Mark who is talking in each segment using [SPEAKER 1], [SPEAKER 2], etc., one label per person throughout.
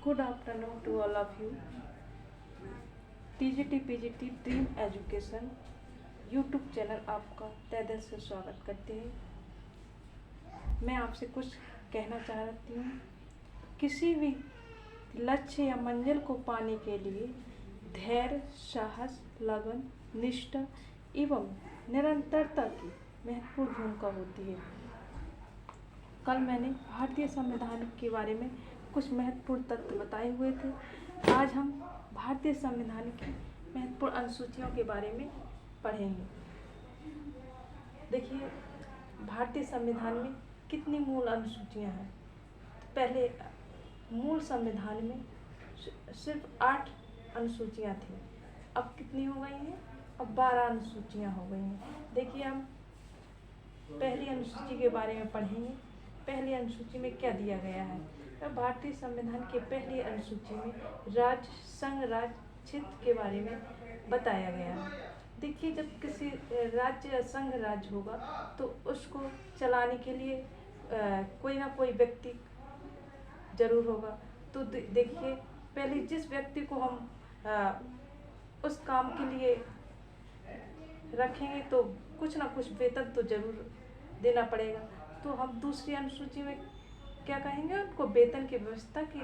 [SPEAKER 1] Good afternoon to all of you. TGT PGT dream education YouTube channel आपका तहे दिल से स्वागत करते हैं। मैं आपसे कुछ कहना चाहती हूँ। किसी भी लक्ष्य या मंजिल को पाने के लिए धैर्य, साहस, लगन, निष्ठा एवं निरंतरता की महत्वपूर्ण भूमिका होती है। कल मैंने भारतीय संविधान के बारे में कुछ महत्वपूर्ण तथ्य बताए हुए थे। आज हम भारतीय संविधान की महत्वपूर्ण अनुसूचियों के बारे में पढ़ेंगे। देखिए, भारतीय संविधान में कितनी मूल अनुसूचियां हैं। तो पहले मूल संविधान में सिर्फ 8 अनुसूचियां थी। अब कितनी हो गई हैं? अब 12 अनुसूचियां हो गई हैं। देखिए, हम पहली अनुसूची के बारे में पढ़ेंगे। पहली अनुसूची में क्या दिया गया है? तो भारतीय संविधान की पहली अनुसूची में राज्य, संघ राज्य, क्षेत्र के बारे में बताया गया है। देखिए, जब किसी राज्य या संघ राज्य होगा तो उसको चलाने के लिए कोई ना कोई व्यक्ति जरूर होगा। तो देखिए, पहले जिस व्यक्ति को हम उस काम के लिए रखेंगे तो कुछ ना कुछ वेतन तो जरूर देना पड़ेगा। तो हम दूसरी अनुसूची में क्या कहेंगे? उनको वेतन की व्यवस्था की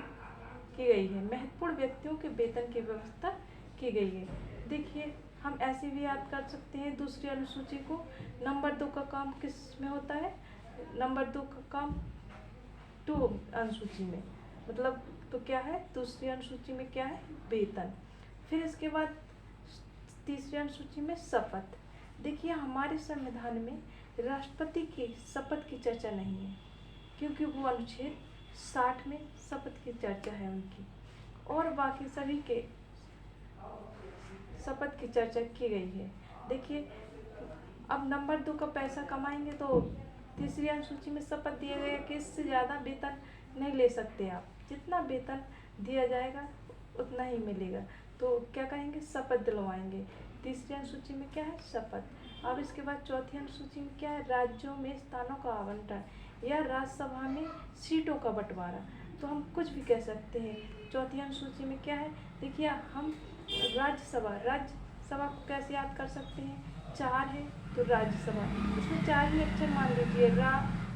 [SPEAKER 1] गई है। महत्वपूर्ण व्यक्तियों के वेतन की व्यवस्था की गई है। देखिए, हम ऐसे भी याद कर सकते हैं दूसरी अनुसूची को। नंबर 2 का काम किस में होता है? नंबर 2 का काम 2 अनुसूची में, मतलब तो क्या है? दूसरी अनुसूची में क्या है? वेतन। फिर इसके बाद तीसरी अनुसूची में शपथ। देखिए, हमारे संविधान में राष्ट्रपति की शपथ की चर्चा नहीं है, क्योंकि वो अनुच्छेद 60 में शपथ की चर्चा है उनकी, और बाकी सभी के शपथ की चर्चा की गई है। देखिए, अब नंबर 2 का पैसा कमाएंगे तो तीसरी अनुसूची में शपथ दिया गया कि इससे ज़्यादा वेतन नहीं ले सकते आप। जितना वेतन दिया जाएगा उतना ही मिलेगा। तो क्या कहेंगे? शपथ दिलवाएंगे। तीसरी अनुसूची में क्या है? शपथ। अब इसके बाद चौथी अनुसूची में क्या है? राज्यों में स्थानों का आवंटन या राज्यसभा में सीटों का बंटवारा। तो हम कुछ भी कह सकते हैं। चौथी अनुसूची में क्या है? देखिए, हम राज्यसभा को कैसे याद कर सकते हैं? 4 है तो राज्यसभा, इसमें 4 ही अक्षर मान लीजिए, रा,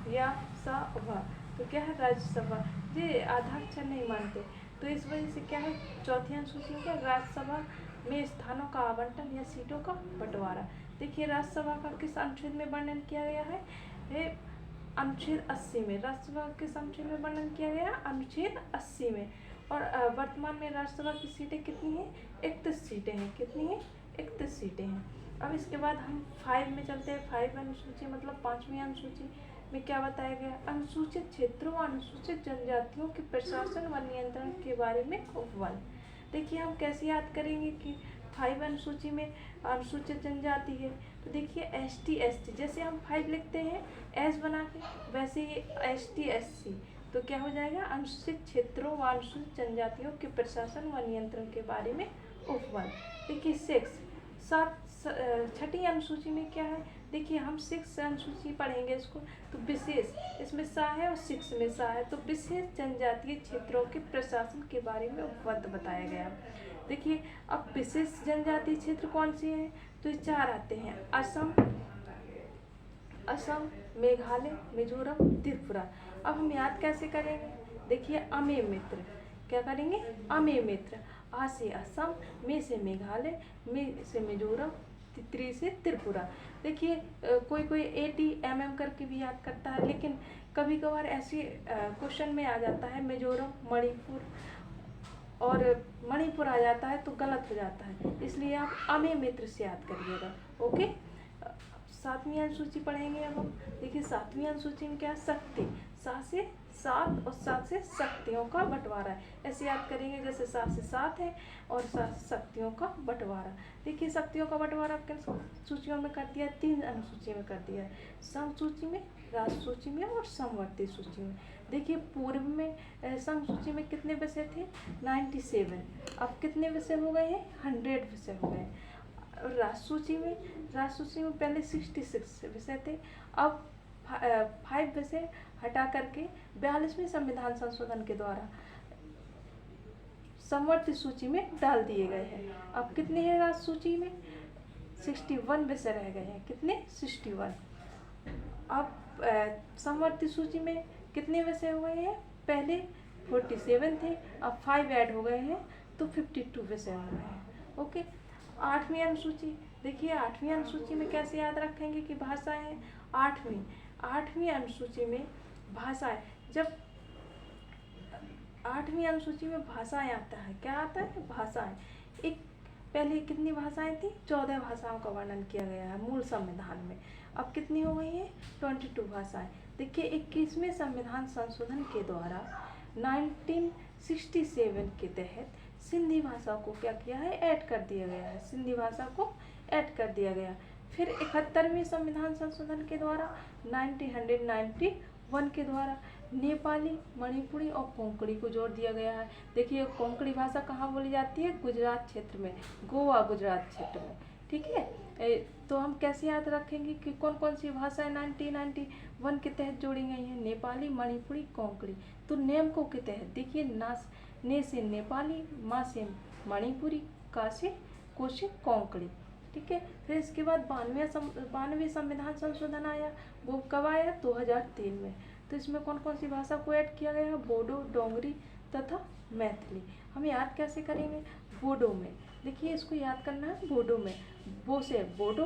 [SPEAKER 1] या, सा, भा। तो क्या है? राज्यसभा। ये आधा अक्षर नहीं मानते। तो इस वजह से क्या है? चौथी अनुसूची में क्या? राज्यसभा में स्थानों का आवंटन या सीटों का बंटवारा। देखिए, राज्यसभा का किस अनुच्छेद में वर्णन किया गया है? अनुच्छेद 80 में। राज्यसभा किस अनुच्छेद में वर्णन किया गया? अनुच्छेद 80 में। और वर्तमान में राज्यसभा की सीटें कितनी हैं? 31 सीटें हैं। कितनी हैं? 31 सीटें हैं। अब इसके बाद हम 5 में चलते हैं। 5 अनुसूची मतलब 5वीं अनुसूची में क्या बताया गया? अनुसूचित क्षेत्रों व अनुसूचित जनजातियों के प्रशासन व नियंत्रण के बारे में उपबल। देखिए, हम कैसे याद करेंगे कि 5 अनुसूची में अनुसूचित जनजाति है? तो देखिए, ST SC, जैसे हम 5 लिखते हैं S बना के, वैसे ही ST SC। तो क्या हो जाएगा? अनुसूचित क्षेत्रों व अनुसूचित जनजातियों के प्रशासन व नियंत्रण के बारे में उपबल। देखिए, 6ठी अनुसूची में क्या है? देखिए, हम 6 अनुसूची पढ़ेंगे इसको, तो विशेष, इसमें सा है और 6 में सा है, तो विशेष जनजातीय क्षेत्रों के प्रशासन के बारे में उपबल बताया गया। देखिए, अब विशेष जनजातीय क्षेत्र कौन से हैं? तो ये 4 आते हैं, असम, मेघालय, मिजोरम, त्रिपुरा। अब हम याद कैसे करेंगे? देखिए, अमे मित्र, क्या करेंगे? अमे मित्र। आ से असम, मे से मेघालय, मे से मिजोरम, त्रि से त्रिपुरा। देखिए, कोई कोई ATMM करके भी याद करता है, लेकिन कभी कभार ऐसे क्वेश्चन में आ जाता है मिजोरम, मणिपुर और मणिपुर आ जाता है तो गलत हो जाता है, इसलिए आप अमे मित्र से याद करिएगा। ओके। 7वीं अनुसूची पढ़ेंगे अब हम। देखिए, 7वीं अनुसूची में क्या? शक्ति। 7 से 7 और 7 से शक्तियों का बंटवारा है। ऐसे याद करेंगे जैसे 7 से 7 है और 7 से शक्तियों का बंटवारा। देखिए, शक्तियों का बंटवारा किन सूचियों में कर दिया? 3 अनुसूची में कर दिया है, संघ सूची में, राज्य सूची में और समवर्ती सूची में। देखिए, पूर्व में संघ सूची में कितने विषय थे? 97। अब कितने विषय हो गए हैं? 100 विषय हो गए। राज्य सूची में पहले 66 विषय थे, अब 5 विषय हटा करके 42वें संविधान संशोधन के द्वारा समवर्ती सूची में डाल दिए गए हैं। अब कितने हैं राज सूची में? 61 विषय रह गए हैं। कितने? 61। अब समवर्ती सूची में कितने विषय हुए हैं? पहले 47 थे, अब 5 ऐड हो गए हैं तो 52 विषय हो गए हैं। ओके। 8वीं अनुसूची, देखिए 8वीं अनुसूची में कैसे याद रखेंगे कि भाषाएं हैं। 8वीं अनुसूची में भाषाएं, जब 8वीं अनुसूची में भाषाएं आता है, क्या आता है? भाषाएं। एक पहले कितनी भाषाएं थी? 14 भाषाओं का वर्णन किया गया है मूल संविधान में। अब कितनी हो गई है? 22 भाषाएं। देखिए 21वें संविधान संशोधन के द्वारा 1967 के तहत सिंधी भाषा को क्या किया है? ऐड कर दिया गया है। सिंधी भाषा को ऐड कर दिया गया। फिर 71वें संविधान संशोधन के द्वारा 1991 के द्वारा नेपाली, मणिपुरी और कोंकणी को जोड़ दिया गया है। देखिए कोंकणी भाषा कहाँ बोली जाती है? गुजरात क्षेत्र में, गोवा गुजरात क्षेत्र में। ठीक है। तो हम कैसे याद रखेंगे कि कौन कौन सी भाषाएं 1991 के तहत जोड़ी गई हैं? नेपाली, मणिपुरी, कोंकणी। तो नियमों के तहत देखिए ने से नेपाली, मा से मणिपुरी, का से को से कोंकणी। ठीक है। फिर इसके बाद 92वें संविधान संशोधन आया। वो कब आया? 2003 में। तो इसमें कौन कौन सी भाषा को ऐड किया गया है? बोडो, डोंगरी तथा मैथिली। हम याद कैसे करेंगे? बोडो में, देखिए इसको याद करना है। बोडो में बो से बोडो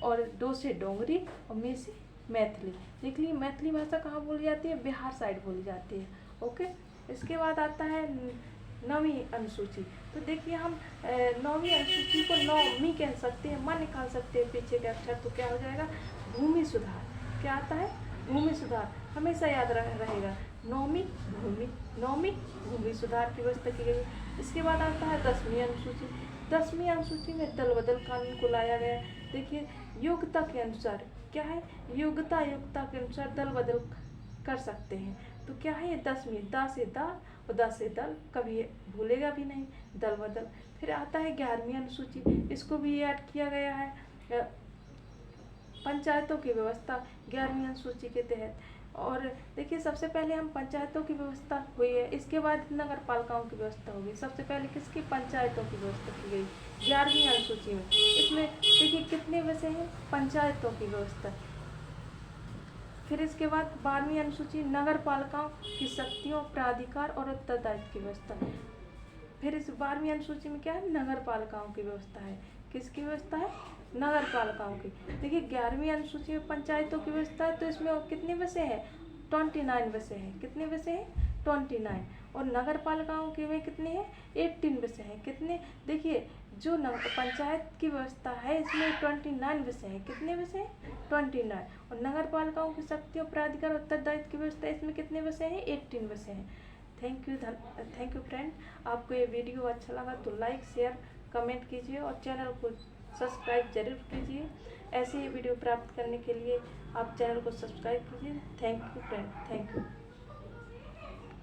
[SPEAKER 1] और डो से डोंगरी और मे से मैथिली। देख लीजिए मैथिली भाषा कहाँ बोली जाती है? बिहार साइड बोली जाती है। ओके। इसके बाद आता है 9वीं अनुसूची। तो देखिए हम 9वीं अनुसूची को नौवीं कह सकते हैं, मां निकाल सकते हैं पीछे के अक्षर। तो क्या हो जाएगा? भूमि सुधार। क्या आता है? भूमि सुधार। हमेशा याद रहेगा। नौवीं भूमि सुधार की व्यवस्था की गई। इसके बाद आता है 10वीं अनुसूची। 10वीं अनुसूची में दल बदल कानून को लाया गया। देखिए योग्यता के अनुसार क्या है? योग्यता के अनुसार दल बदल कर सकते हैं। तो क्या है ये? 10वीं, दा से दा और दा से दल, कभी भूलेगा भी नहीं, दल बदल। फिर आता है 11वीं अनुसूची। इसको भी ऐड किया गया है पंचायतों की व्यवस्था 11वीं अनुसूची के तहत। और देखिए सबसे पहले हम पंचायतों की व्यवस्था हुई है, इसके बाद नगर पालिकाओं की व्यवस्था होगी। सबसे पहले किसकी? पंचायतों की व्यवस्था की गई 11वीं अनुसूची में। इसमें देखिए कितने विषय हैं? पंचायतों की व्यवस्था। फिर इसके बाद 12वीं अनुसूची नगर पालिकाओं की शक्तियों, प्राधिकार और उत्तरदायित्व की व्यवस्था। फिर इस 12वीं अनुसूची में क्या है? नगर पालिकाओं की व्यवस्था है। किसकी व्यवस्था है? नगर पालिकाओं की। देखिए 11वीं अनुसूची में पंचायतों की व्यवस्था है, तो इसमें कितने विषय हैं? 29 विषय हैं। कितने विषय हैं? 29। और नगर पालिकाओं के में कितने हैं? 18 विषय हैं। कितने? देखिए जो पंचायत की व्यवस्था है इसमें 29 विषय हैं। कितने विषय हैं? 29। और नगर पालिकाओं की शक्तियों, प्राधिकार और उत्तरदायित्व की व्यवस्था इसमें कितने विषय हैं? 18 विषय हैं। Thank you friend. आपको ये वीडियो अच्छा लगा तो लाइक, शेयर, कमेंट कीजिए और चैनल को सब्सक्राइब जरूर कीजिए। ऐसे ही वीडियो प्राप्त करने के लिए आप चैनल को सब्सक्राइब कीजिए। Thank you friend. Thank you.